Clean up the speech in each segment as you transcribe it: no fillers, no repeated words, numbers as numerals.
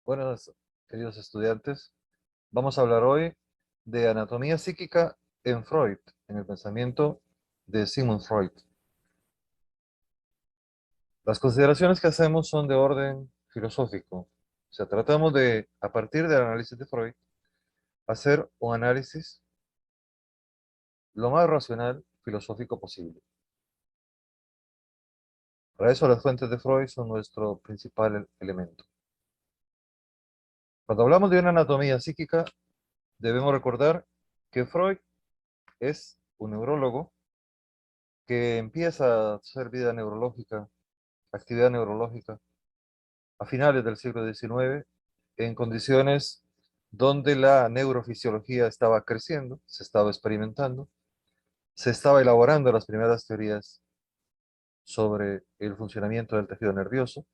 Buenas, queridos estudiantes. Vamos a hablar hoy de anatomía psíquica en Freud, en el pensamiento de Sigmund Freud. Las consideraciones que hacemos son de orden filosófico. O sea, tratamos de, a partir del análisis de Freud, hacer un análisis lo más racional, filosófico posible. Para eso las fuentes de Freud son nuestro principal elemento. Cuando hablamos de una anatomía psíquica, debemos recordar que Freud es un neurólogo que empieza a hacer vida neurológica, actividad neurológica, a finales del siglo XIX, en condiciones donde la neurofisiología estaba creciendo, se estaba experimentando, se estaba elaborando las primeras teorías sobre el funcionamiento del tejido nervioso,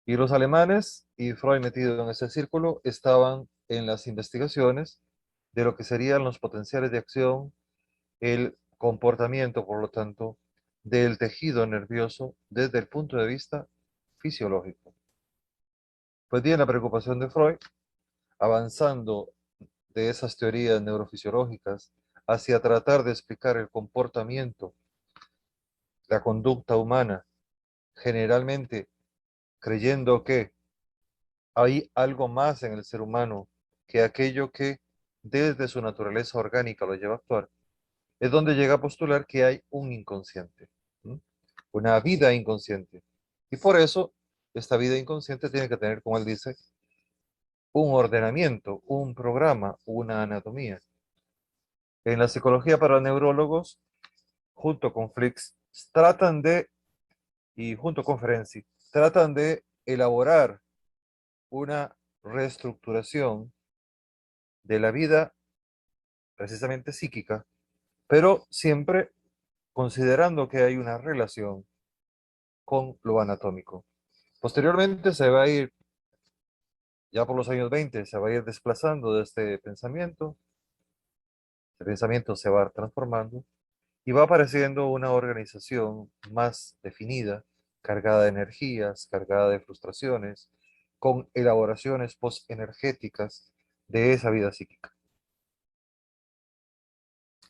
y los alemanes, y Freud metido en ese círculo, estaban en las investigaciones de lo que serían los potenciales de acción, el comportamiento, por lo tanto, del tejido nervioso desde el punto de vista fisiológico. Pues bien, la preocupación de Freud, avanzando de esas teorías neurofisiológicas hacia tratar de explicar el comportamiento, la conducta humana, generalmente creyendo que hay algo más en el ser humano que aquello que desde su naturaleza orgánica lo lleva a actuar, es donde llega a postular que hay un inconsciente, ¿m? Una vida inconsciente. Y por eso, esta vida inconsciente tiene que tener, como él dice, un ordenamiento, un programa, una anatomía. En la psicología para neurólogos, junto con Flix, tratan de, y junto con Ferenczi, tratan de elaborar una reestructuración de la vida precisamente psíquica, pero siempre considerando que hay una relación con lo anatómico. Posteriormente se va a ir, ya por los años 20, se va a ir desplazando de este pensamiento, el pensamiento se va transformando y va apareciendo una organización más definida, cargada de energías, cargada de frustraciones, con elaboraciones postenergéticas de esa vida psíquica.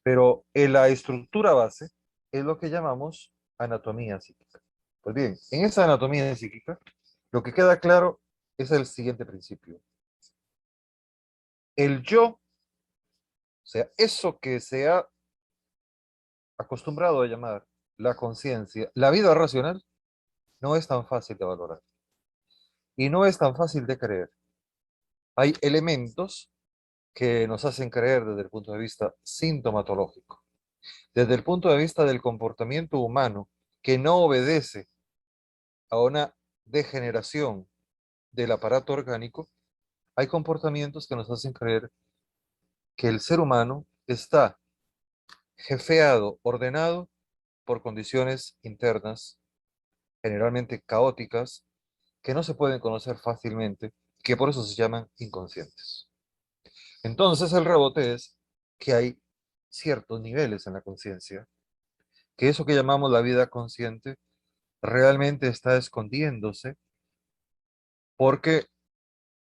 Pero en la estructura base es lo que llamamos anatomía psíquica. Pues bien, en esa anatomía psíquica, lo que queda claro es el siguiente principio. El yo, o sea, eso que se ha acostumbrado a llamar la conciencia, la vida racional, no es tan fácil de valorar y no es tan fácil de creer. Hay elementos que nos hacen creer desde el punto de vista sintomatológico, desde el punto de vista del comportamiento humano, que no obedece a una degeneración del aparato orgánico. Hay comportamientos que nos hacen creer que el ser humano está jefeado, ordenado por condiciones internas, generalmente caóticas, que no se pueden conocer fácilmente, que por eso se llaman inconscientes. Entonces el rebote es que hay ciertos niveles en la conciencia, que eso que llamamos la vida consciente realmente está escondiéndose, porque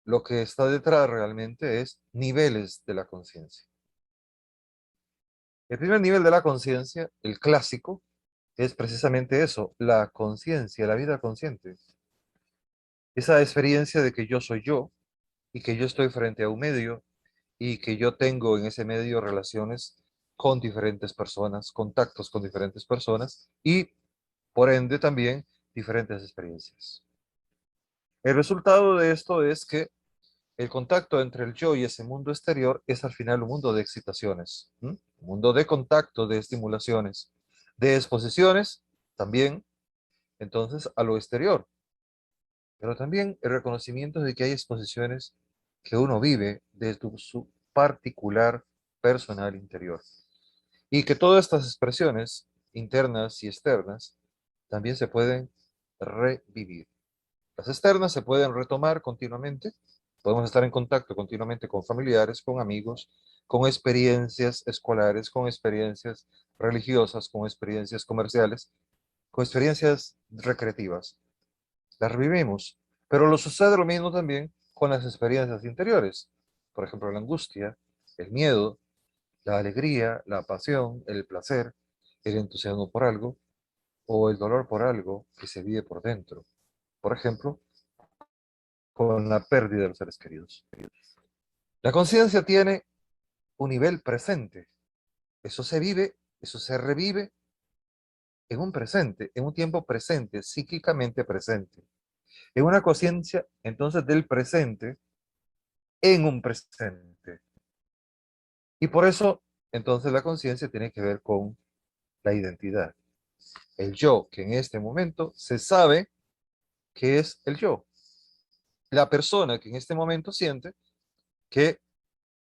lo que está detrás realmente es niveles de la conciencia. El primer nivel de la conciencia, el clásico, es precisamente eso, la conciencia, la vida consciente. Esa experiencia de que yo soy yo y que yo estoy frente a un medio y que yo tengo en ese medio relaciones con diferentes personas, contactos con diferentes personas y por ende también diferentes experiencias. El resultado de esto es que el contacto entre el yo y ese mundo exterior es al final un mundo de excitaciones, ¿m? Un mundo de contacto, de estimulaciones, de exposiciones también, entonces, a lo exterior, pero también el reconocimiento de que hay exposiciones que uno vive desde su particular personal interior y que todas estas expresiones internas y externas también se pueden revivir. Las externas se pueden retomar continuamente, podemos estar en contacto continuamente con familiares, con amigos, con experiencias escolares, con experiencias religiosas, con experiencias comerciales, con experiencias recreativas. Las revivimos, Pero lo sucede lo mismo también con las experiencias interiores. Por ejemplo, la angustia, el miedo, la alegría, la pasión, el placer, el entusiasmo por algo o el dolor por algo que se vive por dentro. Por ejemplo, con la pérdida de los seres queridos. La conciencia tiene un nivel presente. Eso se vive, eso se revive en un presente, en un tiempo presente, psíquicamente presente. En una conciencia, entonces, del presente en un presente. Y por eso, entonces, la conciencia tiene que ver con la identidad. El yo, que en este momento se sabe que es el yo. La persona que en este momento siente que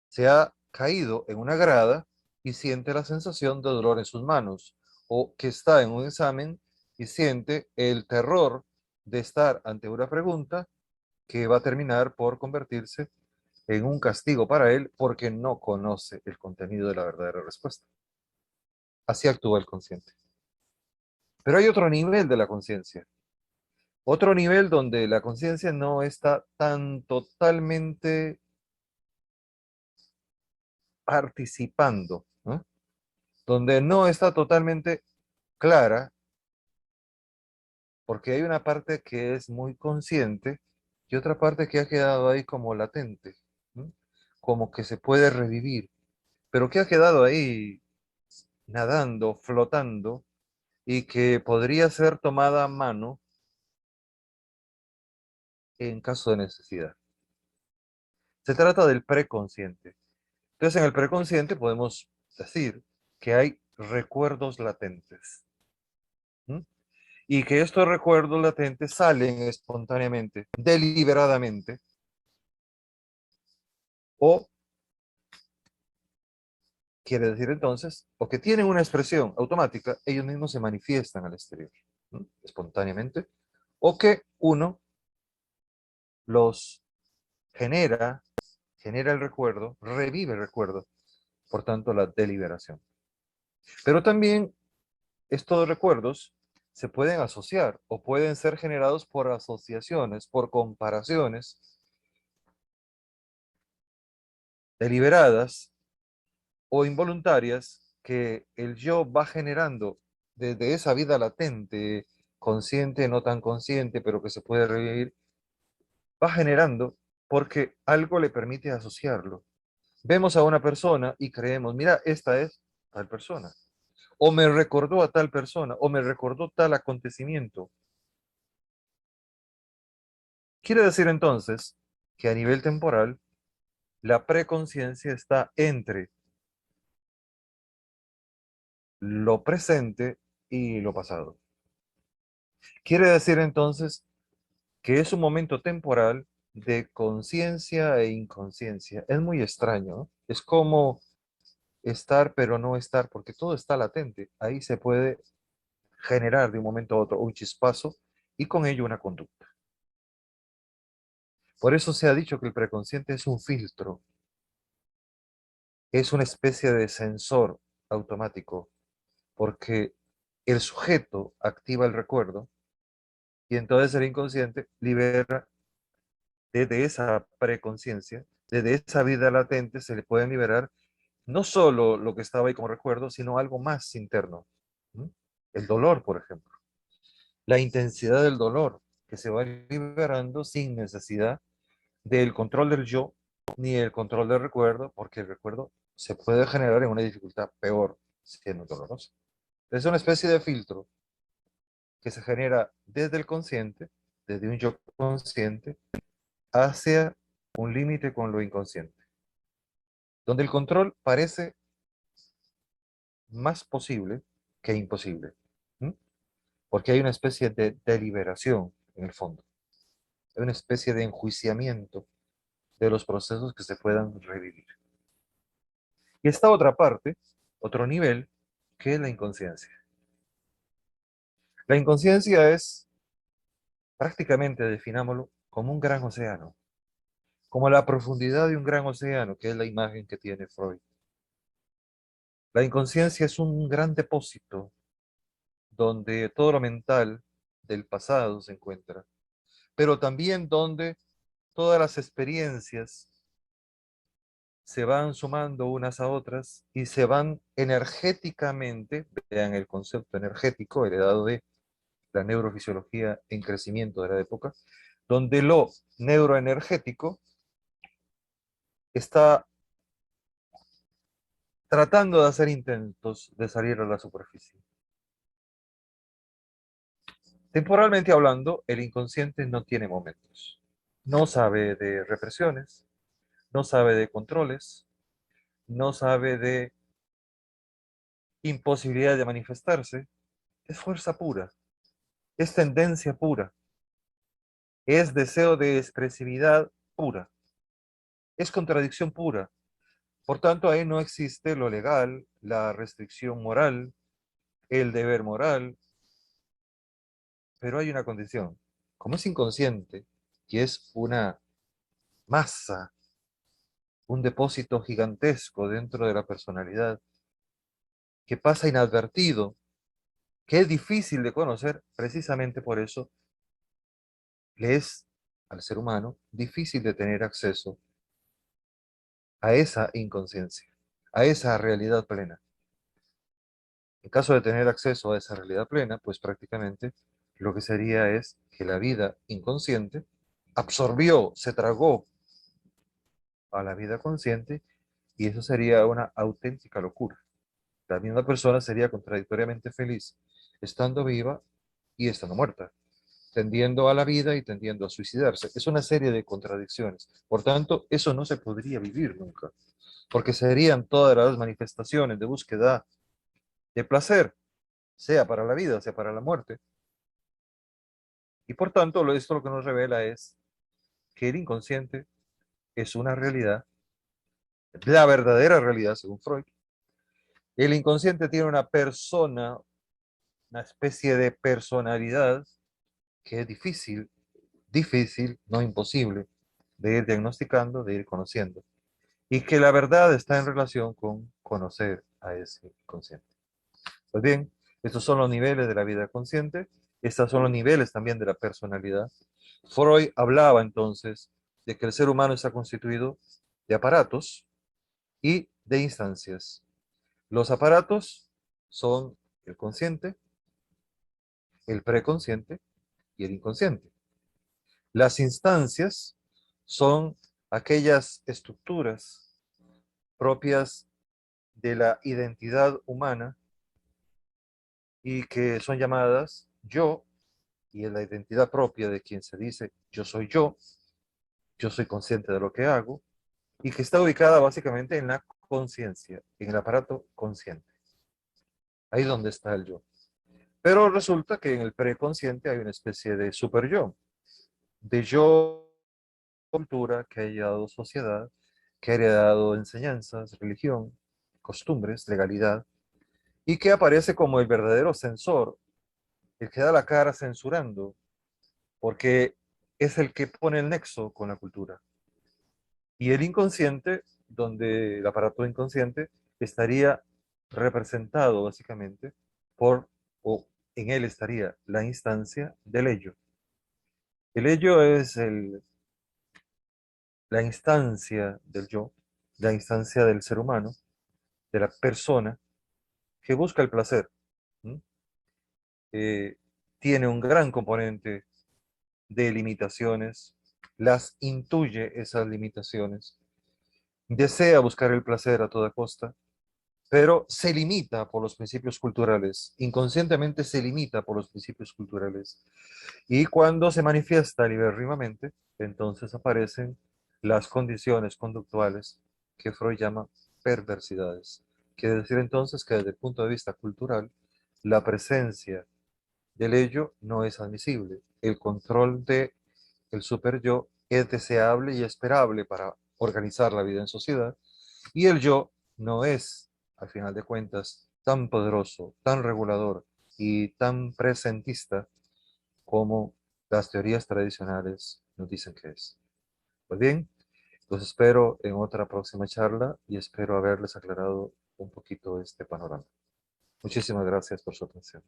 se ha caído en una grada y siente la sensación de dolor en sus manos, o que está en un examen y siente el terror de estar ante una pregunta que va a terminar por convertirse en un castigo para él porque no conoce el contenido de la verdadera respuesta. Así actúa el consciente. Pero hay otro nivel de la conciencia, otro nivel donde la conciencia no está tan totalmente participando, ¿no? Donde no está totalmente clara, porque hay una parte que es muy consciente y otra parte que ha quedado ahí como latente, ¿no? Como que se puede revivir, pero que ha quedado ahí nadando, flotando y que podría ser tomada a mano en caso de necesidad. Se trata del preconsciente. Entonces, en el preconsciente podemos decir que hay recuerdos latentes, ¿m? Y que estos recuerdos latentes salen espontáneamente, deliberadamente, o quiere decir entonces, o que tienen una expresión automática, ellos mismos se manifiestan al exterior, ¿m? Espontáneamente, o que uno los genera, genera el recuerdo, revive el recuerdo, por tanto la deliberación. Pero también estos recuerdos se pueden asociar o pueden ser generados por asociaciones, por comparaciones deliberadas o involuntarias que el yo va generando desde esa vida latente, consciente, no tan consciente, pero que se puede revivir, va generando porque algo le permite asociarlo. Vemos a una persona y creemos, mira, esta es tal persona, o me recordó a tal persona, o me recordó tal acontecimiento. Quiere decir entonces que a nivel temporal, la preconciencia está entre lo presente y lo pasado. Quiere decir entonces que es un momento temporal de conciencia e inconsciencia. Es muy extraño, ¿no? Es como estar pero no estar, porque todo está latente. Ahí se puede generar de un momento a otro un chispazo y con ello una conducta. Por eso se ha dicho que el preconsciente es un filtro, es una especie de sensor automático, porque el sujeto activa el recuerdo y entonces el inconsciente libera desde esa preconciencia, desde esa vida latente, se le pueden liberar no solo lo que estaba ahí como recuerdo, sino algo más interno. ¿Mm? El dolor, por ejemplo. La intensidad del dolor que se va liberando sin necesidad del control del yo ni el control del recuerdo, porque el recuerdo se puede generar en una dificultad peor siendo doloroso. Es una especie de filtro que se genera desde el consciente, desde un yo consciente, hacia un límite con lo inconsciente, donde el control parece más posible que imposible, ¿m? Porque hay una especie de deliberación en el fondo, hay una especie de enjuiciamiento de los procesos que se puedan revivir. Y esta otra parte, otro nivel, que es la inconsciencia. La inconsciencia es prácticamente, definámoslo, como un gran océano, como la profundidad de un gran océano, que es la imagen que tiene Freud. La inconsciencia es un gran depósito donde todo lo mental del pasado se encuentra, pero también donde todas las experiencias se van sumando unas a otras y se van energéticamente, vean el concepto energético heredado de la neurofisiología en crecimiento de la época, donde lo neuroenergético está tratando de hacer intentos de salir a la superficie. Temporalmente hablando, el inconsciente no tiene momentos. No sabe de represiones, no sabe de controles, no sabe de imposibilidad de manifestarse. Es fuerza pura, es tendencia pura, es deseo de expresividad pura, es contradicción pura. Por tanto, ahí no existe lo legal, la restricción moral, el deber moral, pero hay una condición. Como es inconsciente y es una masa, un depósito gigantesco dentro de la personalidad que pasa inadvertido, que es difícil de conocer, precisamente por eso le es al ser humano difícil de tener acceso a esa inconsciencia, a esa realidad plena. En caso de tener acceso a esa realidad plena, pues prácticamente lo que sería es que la vida inconsciente absorbió, se tragó a la vida consciente y eso sería una auténtica locura. La misma persona sería contradictoriamente feliz estando viva y estando muerta, tendiendo a la vida y tendiendo a suicidarse. Es una serie de contradicciones. Por tanto, eso no se podría vivir nunca, porque serían todas las manifestaciones de búsqueda de placer, sea para la vida, sea para la muerte. Y por tanto, esto lo que nos revela es que el inconsciente es una realidad, la verdadera realidad según Freud. El inconsciente tiene una persona, una especie de personalidad que es difícil, no imposible, de ir diagnosticando, de ir conociendo. Y que la verdad está en relación con conocer a ese inconsciente. Pues bien, estos son los niveles de la vida consciente, estos son los niveles también de la personalidad. Freud hablaba entonces de que el ser humano está constituido de aparatos y de instancias. Los aparatos son el consciente, el preconsciente y el inconsciente. Las instancias son aquellas estructuras propias de la identidad humana y que son llamadas yo, y es la identidad propia de quien se dice yo soy consciente de lo que hago, y que está ubicada básicamente en la conciencia, en el aparato consciente. Ahí es donde está el yo. Pero resulta que en el preconsciente hay una especie de super yo, de yo cultura que ha heredado sociedad, que ha heredado enseñanzas, religión, costumbres, legalidad, y que aparece como el verdadero censor, el que da la cara censurando, porque es el que pone el nexo con la cultura. Y el inconsciente, donde el aparato inconsciente estaría representado básicamente por, o en él estaría la instancia del ello. El ello es la instancia del yo, la instancia del ser humano, de la persona que busca el placer. ¿Mm? Eh, Tiene un gran componente de limitaciones, las intuye esas limitaciones, desea buscar el placer a toda costa, pero se limita por los principios culturales, inconscientemente se limita por los principios culturales. Y cuando se manifiesta libérrimamente, entonces aparecen las condiciones conductuales que Freud llama perversidades. Quiere decir entonces que desde el punto de vista cultural, la presencia del ello no es admisible. El control de el super yo es deseable y esperable para organizar la vida en sociedad, y el yo no es, al final de cuentas, tan poderoso, tan regulador y tan presentista como las teorías tradicionales nos dicen que es. Pues bien, los espero en otra próxima charla y espero haberles aclarado un poquito este panorama. Muchísimas gracias por su atención.